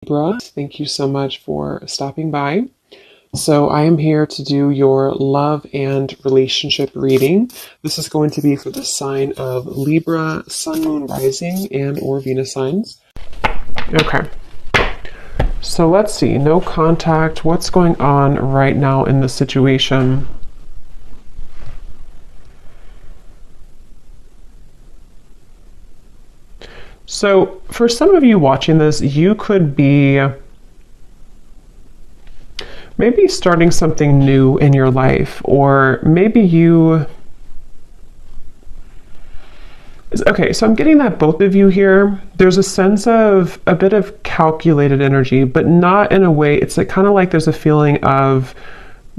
Libra, thank you so much for stopping by. So I am here to do your love and relationship reading. This is going to be for the sign of Libra, Sun, Moon, Rising, and or Venus signs. Okay. So let's see. No contact. What's going on right now in the situation? So for some of you watching this, you could be maybe starting something new in your life, or maybe you... Okay, so I'm getting that both of you here, there's a sense of a bit of calculated energy, but not in a way, it's like kind of like there's a feeling of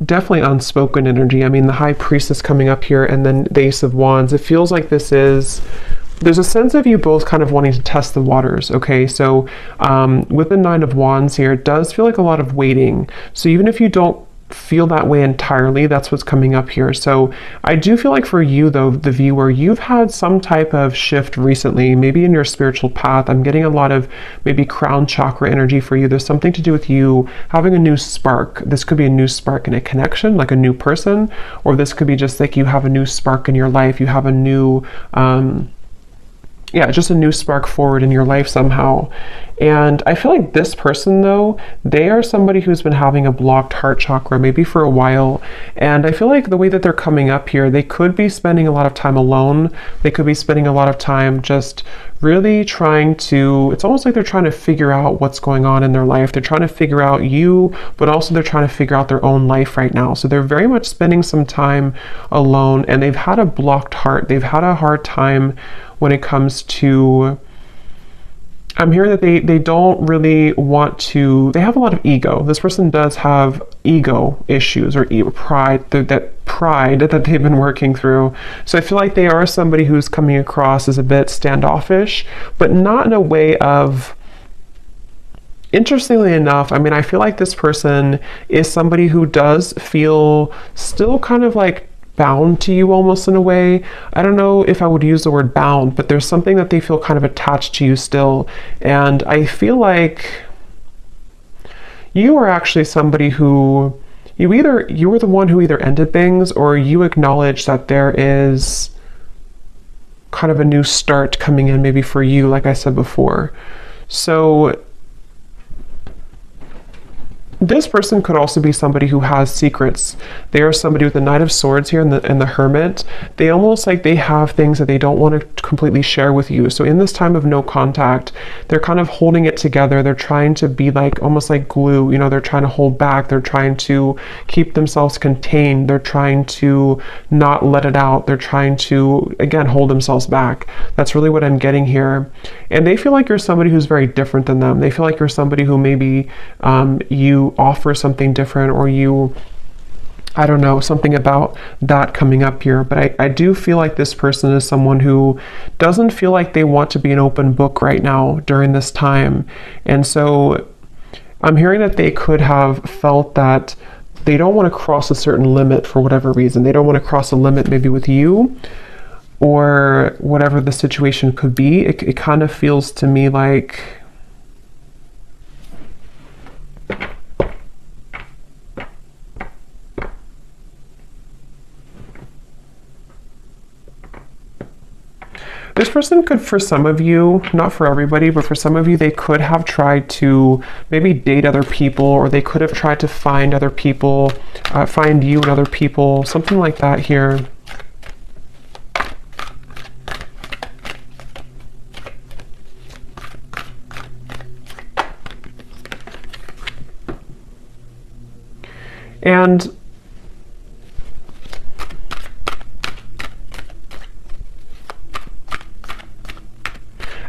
definitely unspoken energy. I mean, the High Priestess coming up here and then the Ace of Wands, it feels like there's a sense of you both kind of wanting to test the waters, okay? So with the Nine of Wands here, it does feel like a lot of waiting. So even if you don't feel that way entirely, that's what's coming up here. So I do feel like for you, though, the viewer, you've had some type of shift recently, maybe in your spiritual path. I'm getting a lot of maybe crown chakra energy for you. There's something to do with you having a new spark. This could be a new spark in a connection, like a new person, or this could be just like you have a new spark in your life. You have a new... just a new spark forward in your life somehow. And I feel like this person, though, they are somebody who's been having a blocked heart chakra maybe for a while. And I feel like the way that they're coming up here, they could be spending a lot of time alone. They could be spending a lot of time just really trying to, it's almost like they're trying to figure out what's going on in their life. They're trying to figure out you, but also they're trying to figure out their own life right now. So they're very much spending some time alone, and they've had a blocked heart. They've had a hard time when it comes to, I'm hearing that they don't really want to, they have a lot of ego. This person does have ego issues or pride, that pride that they've been working through. So I feel like they are somebody who's coming across as a bit standoffish, but not in a way of, interestingly enough, I mean, I feel like this person is somebody who does feel still kind of like bound to you almost in a way. I don't know if I would use the word bound, but there's something that they feel kind of attached to you still. And I feel like you are actually somebody who you were the one who either ended things, or you acknowledge that there is kind of a new start coming in maybe for you, like I said before. So this person could also be somebody who has secrets. They are somebody with the Knight of Swords here and the Hermit. They almost like they have things that they don't want to completely share with you. So in this time of no contact, they're kind of holding it together. They're trying to be like almost like glue. You know, they're trying to hold back. They're trying to keep themselves contained. They're trying to not let it out. They're trying to, again, hold themselves back. That's really what I'm getting here. And they feel like you're somebody who's very different than them. They feel like you're somebody who maybe you offer something different, or you, I don't know, something about that coming up here. But I do feel like this person is someone who doesn't feel like they want to be an open book right now during this time. And so I'm hearing that they could have felt that they don't want to cross a certain limit for whatever reason. They don't want to cross a limit maybe with you, or whatever the situation could be. It kind of feels to me like this person could, for some of you, not for everybody, but for some of you, they could have tried to maybe date other people, or they could have tried to find other people, find you and other people, something like that here. And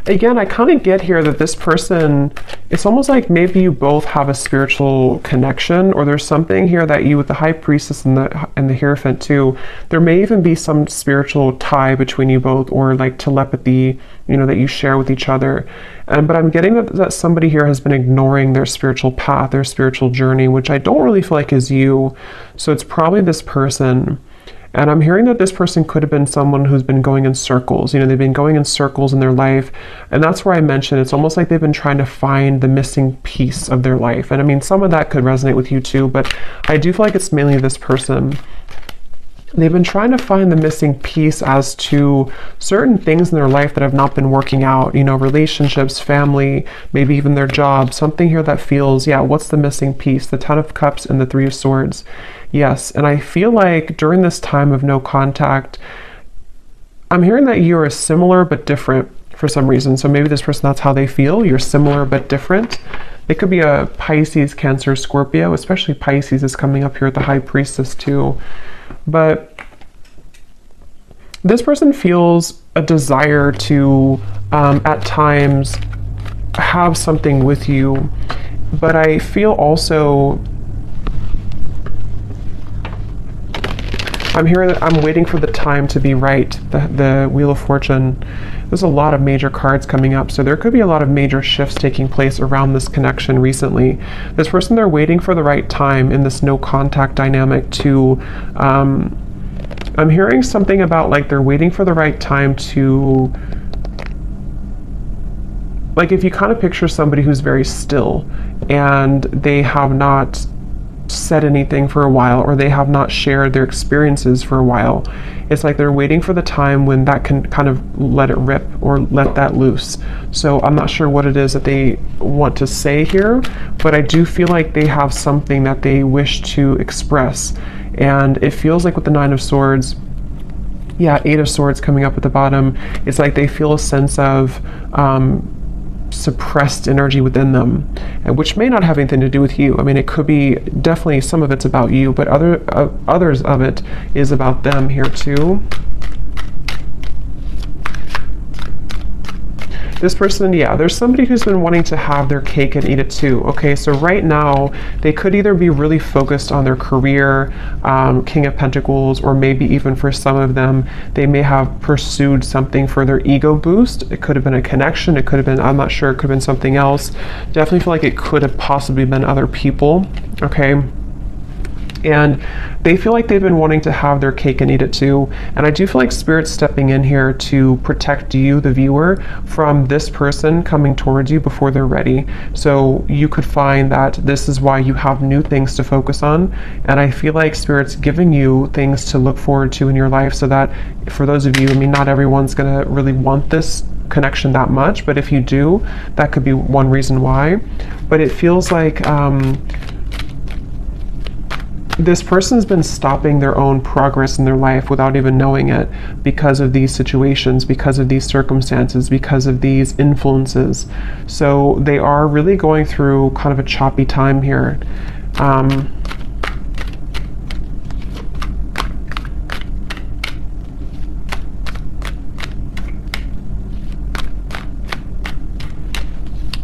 again, I kind of get here that this person, it's almost like maybe you both have a spiritual connection, or there's something here that you, with the High Priestess and the Hierophant too, there may even be some spiritual tie between you both, or like telepathy, you know, that you share with each other. But I'm getting that somebody here has been ignoring their spiritual path, their spiritual journey, which I don't really feel like is you. So it's probably this person. And I'm hearing that this person could have been someone who's been going in circles. You know, they've been going in circles in their life. And that's where I mentioned it's almost like they've been trying to find the missing piece of their life. And I mean, some of that could resonate with you too, but I do feel like it's mainly this person. They've been trying to find the missing piece as to certain things in their life that have not been working out, you know, relationships, family, maybe even their job, something here that feels, yeah, what's the missing piece? The Ten of Cups and the Three of Swords. Yes, and I feel like during this time of no contact, I'm hearing that you are similar but different for some reason. So maybe this person, that's how they feel. You're similar but different. It could be a Pisces, Cancer, Scorpio, especially Pisces is coming up here at the High Priestess too. But this person feels a desire to, at times, have something with you. But I feel also, I'm hearing that I'm waiting for the time to be right. The Wheel of Fortune. There's a lot of major cards coming up. So there could be a lot of major shifts taking place around this connection recently. This person, they're waiting for the right time in this no contact dynamic to, I'm hearing something about like they're waiting for the right time to, like if you kind of picture somebody who's very still and they have not said anything for a while, or they have not shared their experiences for a while, it's like they're waiting for the time when that can kind of let it rip or let that loose. So I'm not sure what it is that they want to say here, but I do feel like they have something that they wish to express. And it feels like with the Nine of Swords, yeah, Eight of Swords coming up at the bottom, it's like they feel a sense of suppressed energy within them, and which may not have anything to do with you. I mean, it could be, definitely some of it's about you, but others of it is about them here too. This person, yeah, there's somebody who's been wanting to have their cake and eat it too. Okay, so right now they could either be really focused on their career, King of Pentacles, or maybe even for some of them, they may have pursued something for their ego boost. It could have been a connection. It could have been, I'm not sure, it could have been something else. Definitely feel like it could have possibly been other people. Okay. And they feel like they've been wanting to have their cake and eat it too. And I do feel like Spirit's stepping in here to protect you, the viewer, from this person coming towards you before they're ready. So you could find that this is why you have new things to focus on. And I feel like Spirit's giving you things to look forward to in your life, so that for those of you, I mean, not everyone's gonna really want this connection that much, but if you do, that could be one reason why. But it feels like this person's been stopping their own progress in their life without even knowing it, because of these situations, because of these circumstances, because of these influences. So they are really going through kind of a choppy time here.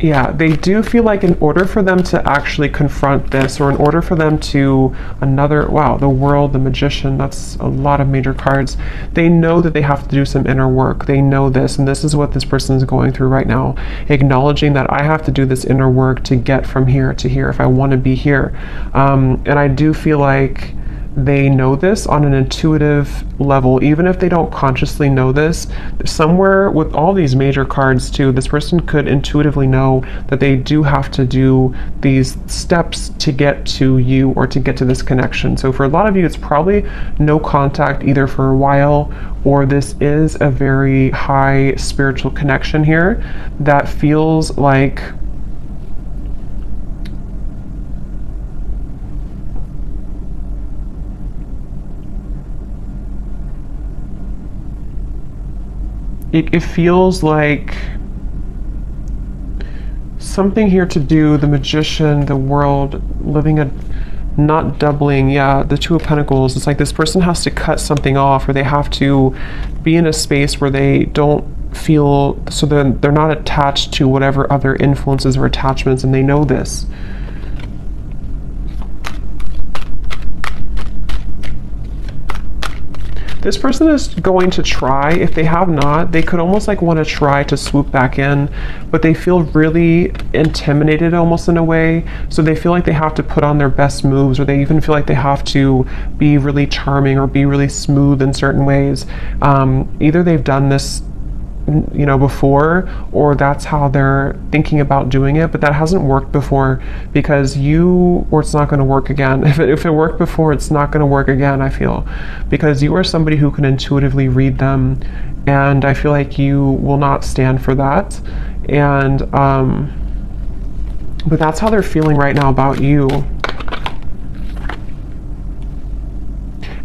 Yeah, they do feel like in order for them to actually confront this, or in order for them to wow, the World, the Magician, that's a lot of major cards. They know that they have to do some inner work. They know this, and this is what this person is going through right now, acknowledging that I have to do this inner work to get from here to here if I want to be here. And I do feel like they know this on an intuitive level, even if they don't consciously know this. Somewhere with all these major cards too, this person could intuitively know that they do have to do these steps to get to you, or to get to this connection. So for a lot of you, it's probably no contact either for a while, or this is a very high spiritual connection here that feels like it feels like something here to do, the Magician, the World, living a, not doubling, yeah, the Two of Pentacles. It's like this person has to cut something off, or they have to be in a space where they don't feel, so they're not attached to whatever other influences or attachments, and they know this. This person is going to try. If they have not, they could almost like want to try to swoop back in, but they feel really intimidated almost in a way. So they feel like they have to put on their best moves, or they even feel like they have to be really charming or be really smooth in certain ways. Either they've done this before, or that's how they're thinking about doing it, but that hasn't worked before because it's not going to work again. If it worked before, it's not going to work again, I feel, because you are somebody who can intuitively read them, and I feel like you will not stand for that. And but that's how they're feeling right now about you.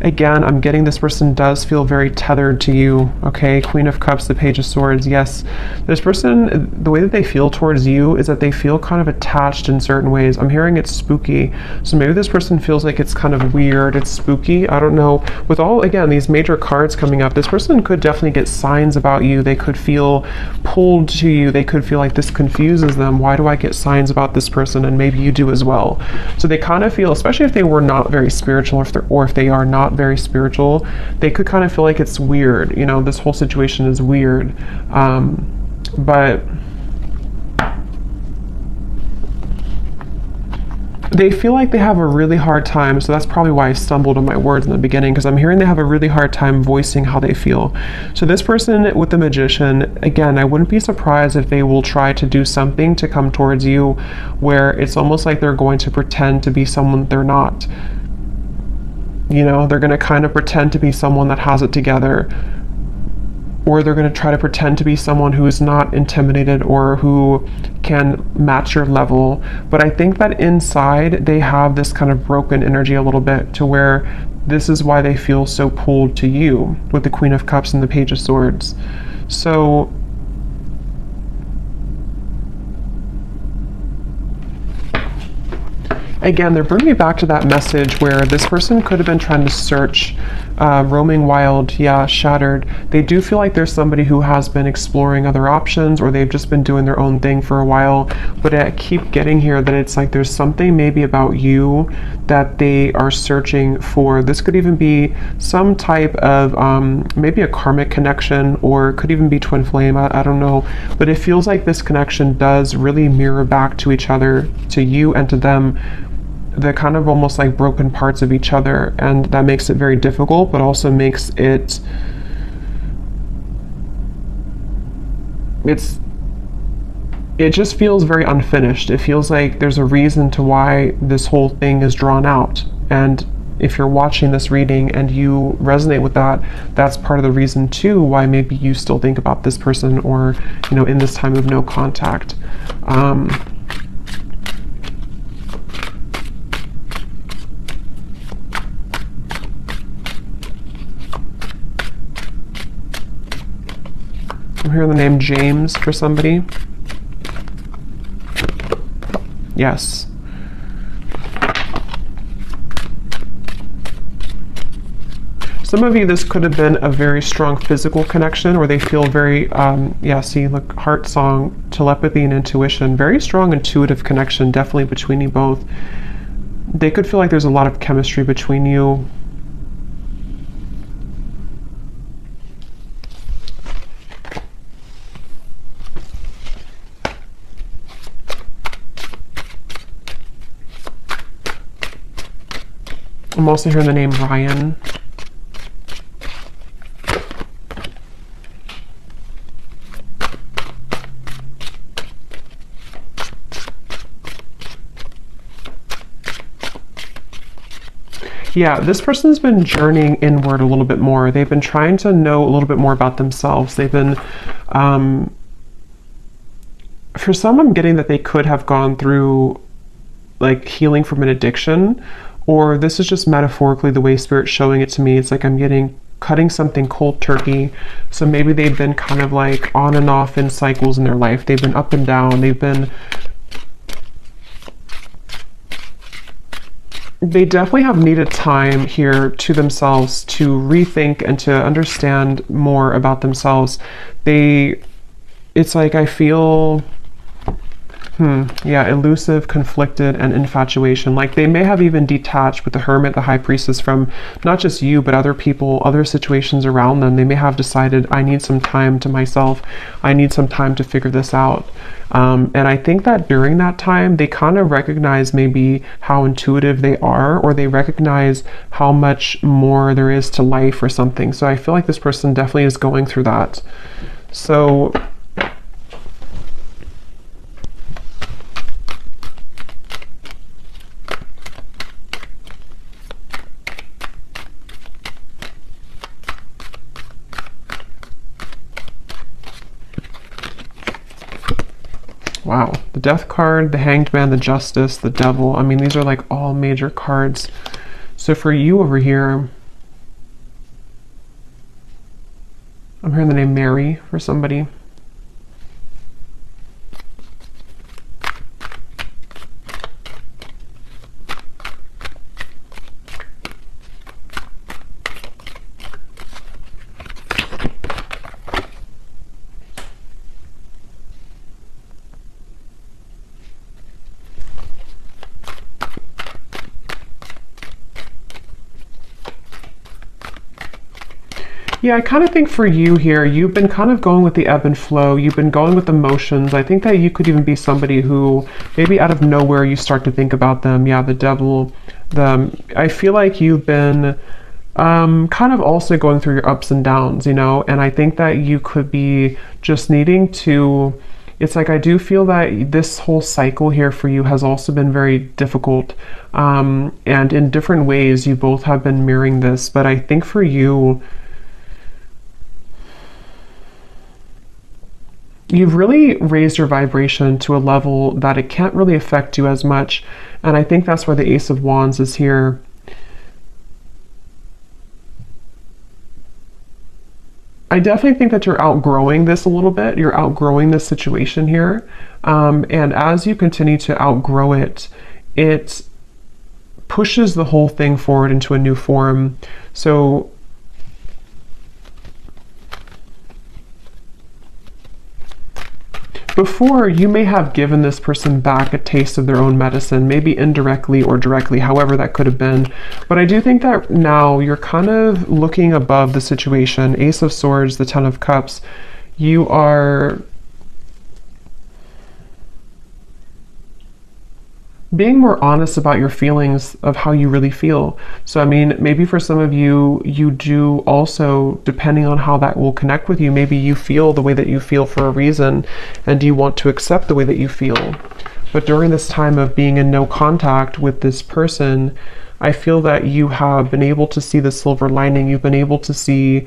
Again, I'm getting this person does feel very tethered to you, okay? Queen of Cups, the Page of Swords, yes. This person, the way that they feel towards you is that they feel kind of attached in certain ways. I'm hearing it's spooky. So maybe this person feels like it's kind of weird, it's spooky, I don't know. With all, again, these major cards coming up, this person could definitely get signs about you. They could feel pulled to you. They could feel like this confuses them. Why do I get signs about this person? And maybe you do as well. So they kind of feel, especially if they were not very spiritual, or if they are not very spiritual, they could kind of feel like it's weird. This whole situation is weird. But they feel like they have a really hard time, so that's probably why I stumbled on my words in the beginning, because I'm hearing they have a really hard time voicing how they feel. So this person with the Magician, again, I wouldn't be surprised if they will try to do something to come towards you where it's almost like they're going to pretend to be someone they're not. They're going to kind of pretend to be someone that has it together, or they're going to try to pretend to be someone who is not intimidated or who can match your level. But I think that inside they have this kind of broken energy a little bit, to where this is why they feel so pulled to you with the Queen of Cups and the Page of Swords. So again, they're bringing me back to that message where this person could have been trying to search, roaming wild, yeah, shattered. They do feel like there's somebody who has been exploring other options, or they've just been doing their own thing for a while. But I keep getting here that it's like there's something maybe about you that they are searching for. This could even be some type of maybe a karmic connection, or it could even be twin flame, I don't know. But it feels like this connection does really mirror back to each other, to you and to them, the kind of almost like broken parts of each other, and that makes it very difficult, but also makes it just feels very unfinished. It feels like there's a reason to why this whole thing is drawn out, and if you're watching this reading and you resonate with that, that's part of the reason too why maybe you still think about this person, or in this time of no contact. I'm hearing the name James for somebody. Yes. Some of you, this could have been a very strong physical connection, or they feel very, see, look, heart song, telepathy and intuition, very strong intuitive connection, definitely between you both. They could feel like there's a lot of chemistry between you. I'm also hearing the name Ryan. Yeah, this person's been journeying inward a little bit more. They've been trying to know a little bit more about themselves. They've been, for some, I'm getting that they could have gone through like healing from an addiction, or this is just metaphorically the way Spirit's showing it to me. It's like I'm getting cutting something cold turkey. So maybe they've been kind of like on and off in cycles in their life. They've been up and down. They definitely have needed time here to themselves to rethink and to understand more about themselves. It's like I feel Yeah, elusive, conflicted, and infatuation. Like they may have even detached with the Hermit, the High Priestess, from not just you, but other people, other situations around them. They may have decided, I need some time to myself. I need some time to figure this out. And I think that during that time, they kind of recognize maybe how intuitive they are, or they recognize how much more there is to life or something. So I feel like this person definitely is going through that. So wow, the Death card, the Hanged Man, the Justice, the Devil. I mean, these are like all major cards. So for you over here, I'm hearing the name Mary for somebody. Yeah, I kind of think for you here, you've been kind of going with the ebb and flow. You've been going with emotions. I think that you could even be somebody who maybe out of nowhere you start to think about them. Yeah, the Devil. I feel like you've been kind of also going through your ups and downs, you know, and I think that you could be just needing to, it's like I do feel that this whole cycle here for you has also been very difficult, and in different ways you both have been mirroring this, but I think for you, you've really raised your vibration to a level that it can't really affect you as much. And I think that's why the Ace of Wands is here. I definitely think that you're outgrowing this a little bit. You're outgrowing this situation here. And as you continue to outgrow it, it pushes the whole thing forward into a new form. So before, you may have given this person back a taste of their own medicine, maybe indirectly or directly, however that could have been. But I do think that now you're kind of looking above the situation. Ace of Swords, the Ten of Cups, you are being more honest about your feelings of how you really feel. So, I mean, maybe for some of you, you do also, depending on how that will connect with you, maybe you feel the way that you feel for a reason, and you want to accept the way that you feel. But during this time of being in no contact with this person, I feel that you have been able to see the silver lining. You've been able to see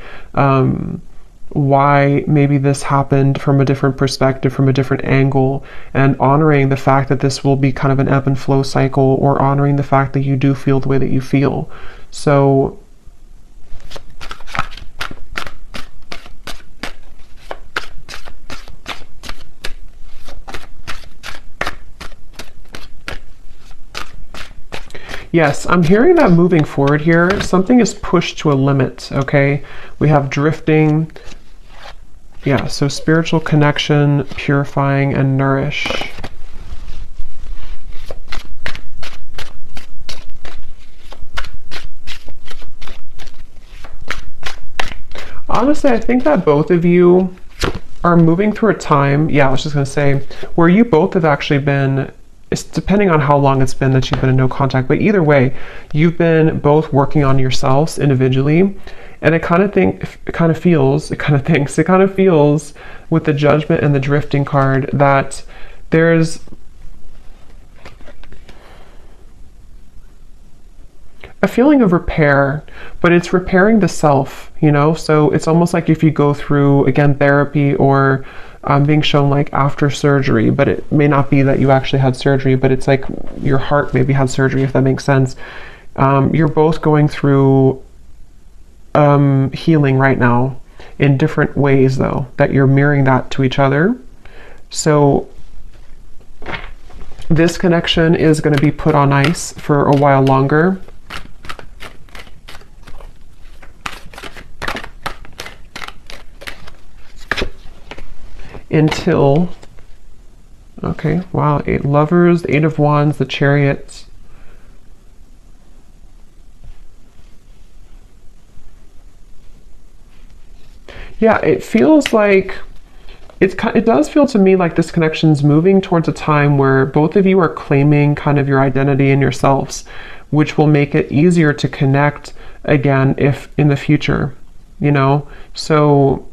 why maybe this happened from a different perspective, from a different angle, and honoring the fact that this will be kind of an ebb and flow cycle, or honoring the fact that you do feel the way that you feel. So yes, I'm hearing that moving forward here, something is pushed to a limit, okay? We have drifting. Yeah, so spiritual connection, purifying, and nourish. Honestly, I think that both of you are moving through a time, yeah, I was just going to say, where you both have actually been, it's depending on how long it's been that you've been in no contact, but either way, you've been both working on yourselves individually. And it kind of feels with the Judgment and the Drifting card that there's a feeling of repair, but it's repairing the self, you know? So it's almost like if you go through, again, therapy, or being shown like after surgery, but it may not be that you actually had surgery, but it's like your heart maybe had surgery, if that makes sense. You're both going through healing right now in different ways, though, that you're mirroring that to each other. So this connection is going to be put on ice for a while longer. Until Okay, wow. 8 lovers, the 8 of wands, the chariot. Yeah, it feels like it does feel to me like this connection's moving towards a time where both of you are claiming kind of your identity and yourselves, which will make it easier to connect again if in the future, you know? So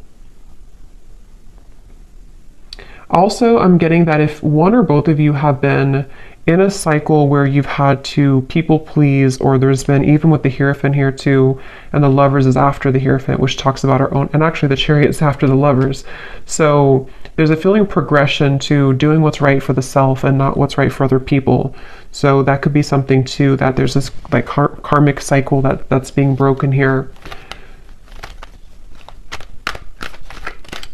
also I'm getting that if one or both of you have been in a cycle where you've had to people please, or there's been, even with the Hierophant here too, and the lovers is after the Hierophant, which talks about our own, and actually the chariot is after the lovers. So there's a feeling of progression to doing what's right for the self and not what's right for other people. So that could be something too, that there's this like karmic cycle that's being broken here.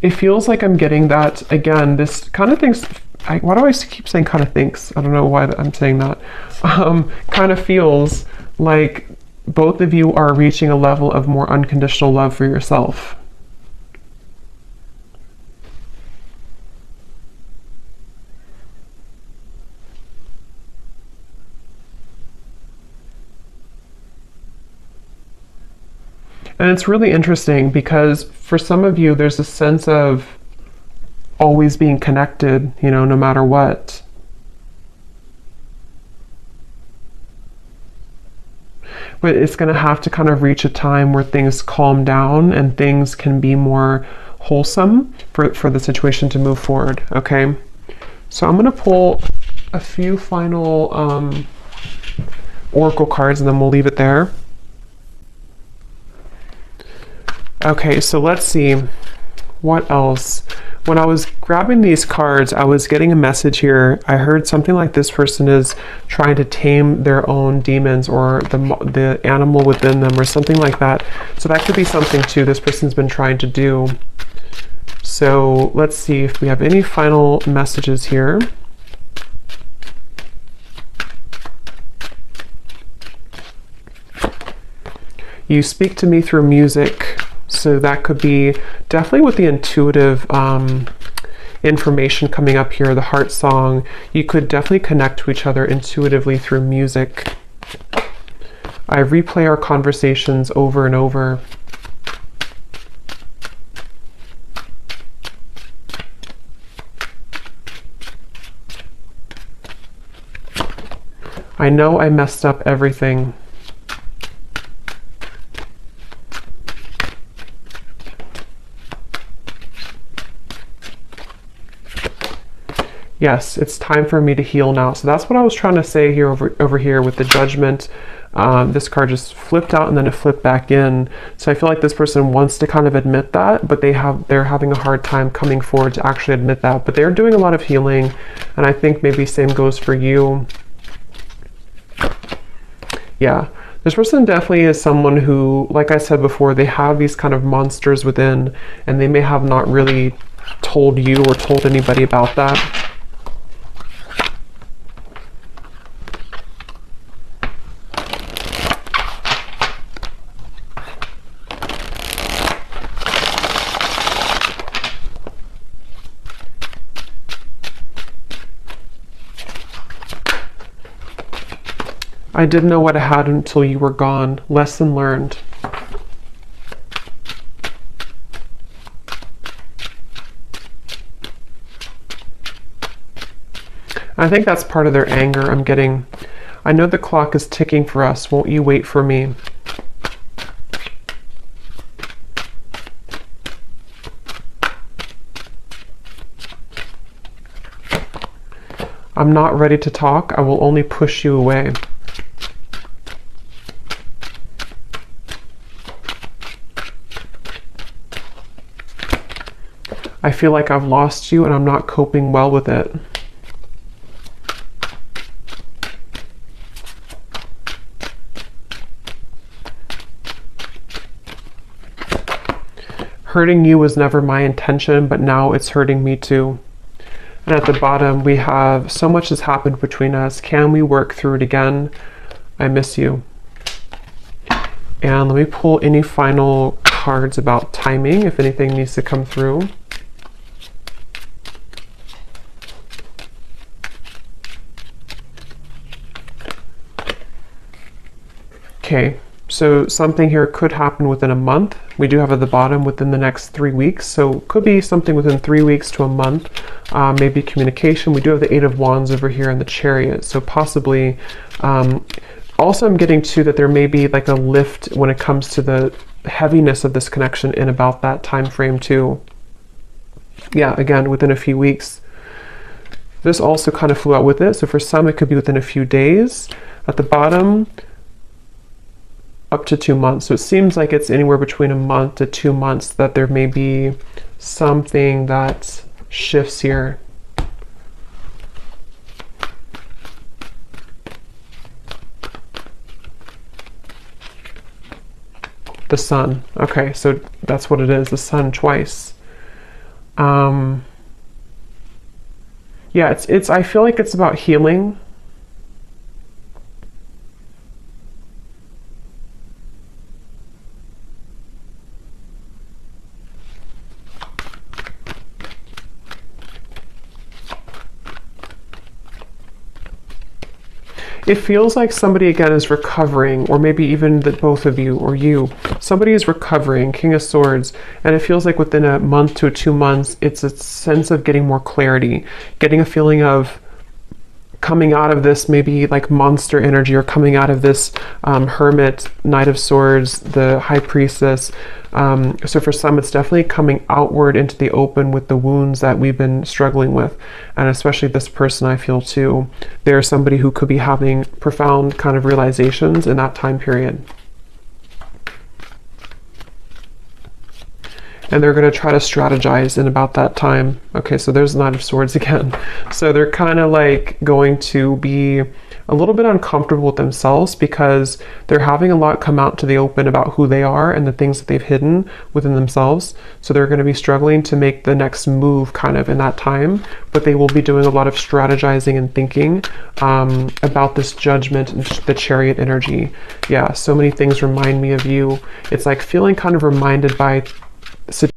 It feels like I'm getting that, again, this kind of things, why do I keep saying kind of thinks? I don't know why I'm saying that. Kind of feels like both of you are reaching a level of more unconditional love for yourself. And it's really interesting because for some of you, there's a sense of always being connected, you know, no matter what. But it's going to have to kind of reach a time where things calm down and things can be more wholesome for the situation to move forward, okay? So I'm going to pull a few final oracle cards and then we'll leave it there. Okay, so let's see. What else? When I was grabbing these cards, I was getting a message here. I heard something like this person is trying to tame their own demons or the animal within them or something like that. So that could be something too this person's been trying to do. So let's see if we have any final messages here. You speak to me through music. So that could be definitely with the intuitive information coming up here, the heart song. You could definitely connect to each other intuitively through music. I replay our conversations over and over. I know I messed up everything. Yes, it's time for me to heal now. So that's what I was trying to say here over here with the Judgment. This card just flipped out and then it flipped back in. So I feel like this person wants to kind of admit that, but they're having a hard time coming forward to actually admit that. But they're doing a lot of healing, and I think maybe same goes for you. Yeah, this person definitely is someone who, like I said before, they have these kind of monsters within, and they may have not really told you or told anybody about that. I didn't know what I had until you were gone. Lesson learned. I think that's part of their anger. I'm getting, I know the clock is ticking for us. Won't you wait for me? I'm not ready to talk. I will only push you away. I feel like I've lost you and I'm not coping well with it. Hurting you was never my intention, but now it's hurting me too. And at the bottom, we have so much has happened between us. Can we work through it again? I miss you. And let me pull any final cards about timing, if anything needs to come through. Okay, so something here could happen within a month. We do have at the bottom within the next 3 weeks, so could be something within 3 weeks to a month. Maybe communication. We do have the Eight of Wands over here in the Chariot, so possibly. Also, I'm getting to that there may be like a lift when it comes to the heaviness of this connection in about that time frame too. Yeah, again, within a few weeks. This also kind of flew out with it, so for some it could be within a few days. At the bottom, up to 2 months. So it seems like it's anywhere between a month to 2 months that there may be something that shifts here. The Sun. Okay, so that's what it is, the Sun twice. Yeah, it's I feel like it's about healing. It feels like somebody again is recovering, or maybe even that both of you or you. Somebody is recovering, King of Swords, and it feels like within a month to 2 months, it's a sense of getting more clarity, getting a feeling of coming out of this maybe like monster energy, or coming out of this Hermit, Knight of Swords, the High Priestess. So for some, it's definitely coming outward into the open with the wounds that we've been struggling with. And especially this person, I feel too, they're somebody who could be having profound kind of realizations in that time period. And they're going to try to strategize in about that time. Okay, so there's the Knight of Swords again. So they're kind of like going to be a little bit uncomfortable with themselves because they're having a lot come out to the open about who they are and the things that they've hidden within themselves. So they're going to be struggling to make the next move kind of in that time, but they will be doing a lot of strategizing and thinking about this Judgment and the Chariot energy. Yeah, so many things remind me of you. It's like feeling kind of reminded by